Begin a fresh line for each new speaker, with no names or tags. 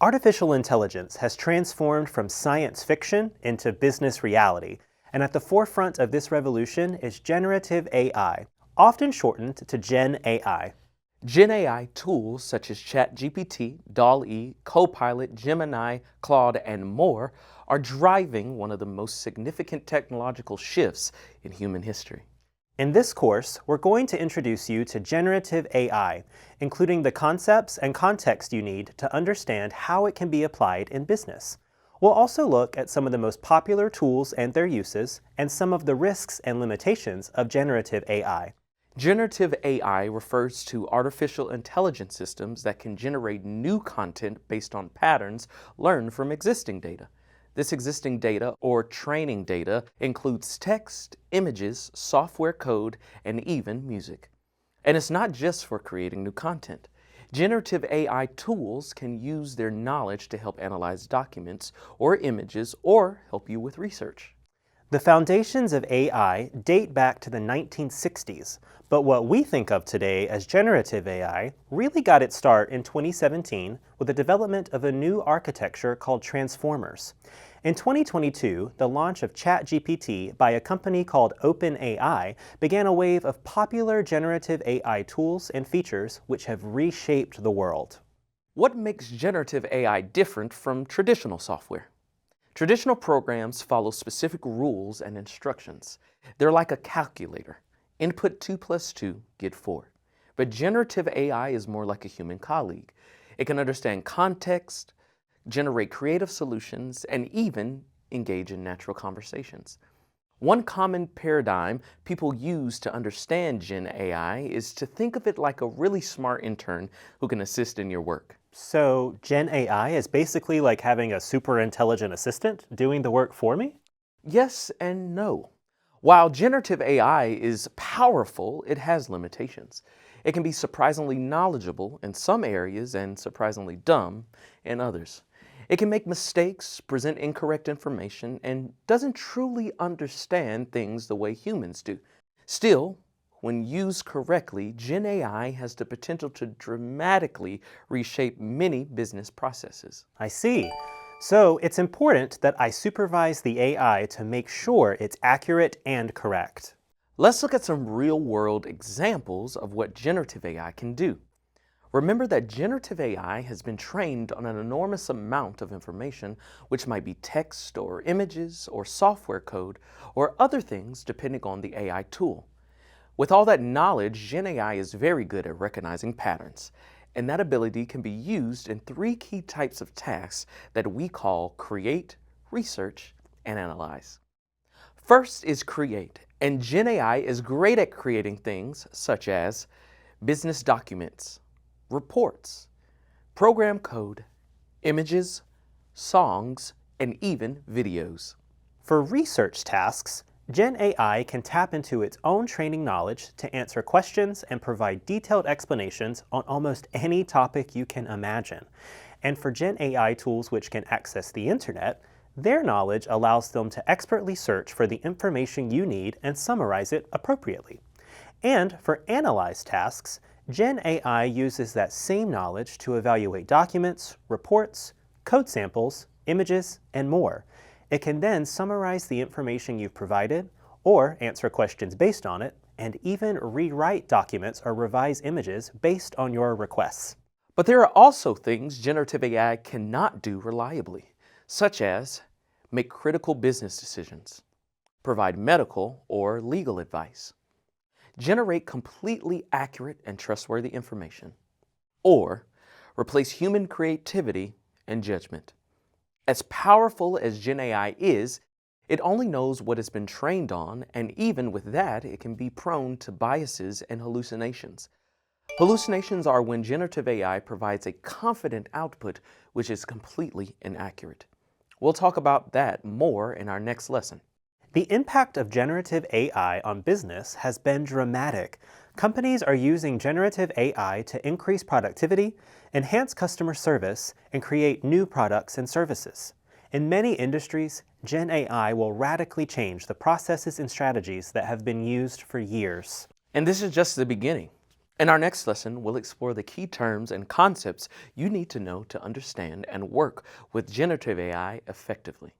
Artificial intelligence has transformed from science fiction into business reality, and at the forefront of this revolution is generative AI, often shortened to GenAI.
GenAI tools such as ChatGPT, DALL-E, Copilot, Gemini, Claude, and more are driving one of the most significant technological shifts in human history.
In this course, we're going to introduce you to generative AI, including the concepts and context you need to understand how it can be applied in business. We'll also look at some of the most popular tools and their uses, and some of the risks and limitations of generative AI.
Generative AI refers to artificial intelligence systems that can generate new content based on patterns learned from existing data. This existing data, or training data, includes text, images, software code, and even music. And it's not just for creating new content. Generative AI tools can use their knowledge to help analyze documents or images or help you with research.
The foundations of AI date back to the 1960s, but what we think of today as generative AI really got its start in 2017 with the development of a new architecture called transformers. In 2022, the launch of ChatGPT by a company called OpenAI began a wave of popular generative AI tools and features which have reshaped the world.
What makes generative AI different from traditional software? Traditional programs follow specific rules and instructions. They're like a calculator. Input 2 plus 2, get 4. But generative AI is more like a human colleague. It can understand context, generate creative solutions, and even engage in natural conversations. One common paradigm people use to understand Gen AI is to think of it like a really smart intern who can assist in your work.
So Gen AI is basically like having a super intelligent assistant doing the work for me?
Yes and no. While generative AI is powerful, it has limitations. It can be surprisingly knowledgeable in some areas and surprisingly dumb in others. It can make mistakes, present incorrect information, and doesn't truly understand things the way humans do. Still, when used correctly, Gen AI has the potential to dramatically reshape many business processes.
I see. So it's important that I supervise the AI to make sure it's accurate and correct.
Let's look at some real-world examples of what generative AI can do. Remember that generative AI has been trained on an enormous amount of information, which might be text or images or software code or other things depending on the AI tool. With all that knowledge, Gen AI is very good at recognizing patterns, and that ability can be used in 3 key types of tasks that we call create, research, and analyze. First is create, and Gen AI is great at creating things such as business documents, reports, program code, images, songs, and even videos.
For research tasks, Gen AI can tap into its own training knowledge to answer questions and provide detailed explanations on almost any topic you can imagine. And for Gen AI tools which can access the internet, their knowledge allows them to expertly search for the information you need and summarize it appropriately. And for analyze tasks, Gen AI uses that same knowledge to evaluate documents, reports, code samples, images, and more. It can then summarize the information you've provided, or answer questions based on it, and even rewrite documents or revise images based on your requests.
But there are also things generative AI cannot do reliably, such as make critical business decisions, provide medical or legal advice, generate completely accurate and trustworthy information, or replace human creativity and judgment. As powerful as Gen AI is, it only knows what it's been trained on, and even with that, it can be prone to biases and hallucinations. Hallucinations are when generative AI provides a confident output which is completely inaccurate. We'll talk about that more in our next lesson.
The impact of generative AI on business has been dramatic. Companies are using generative AI to increase productivity, enhance customer service, and create new products and services. In many industries, Gen AI will radically change the processes and strategies that have been used for years.
And this is just the beginning. In our next lesson, we'll explore the key terms and concepts you need to know to understand and work with generative AI effectively.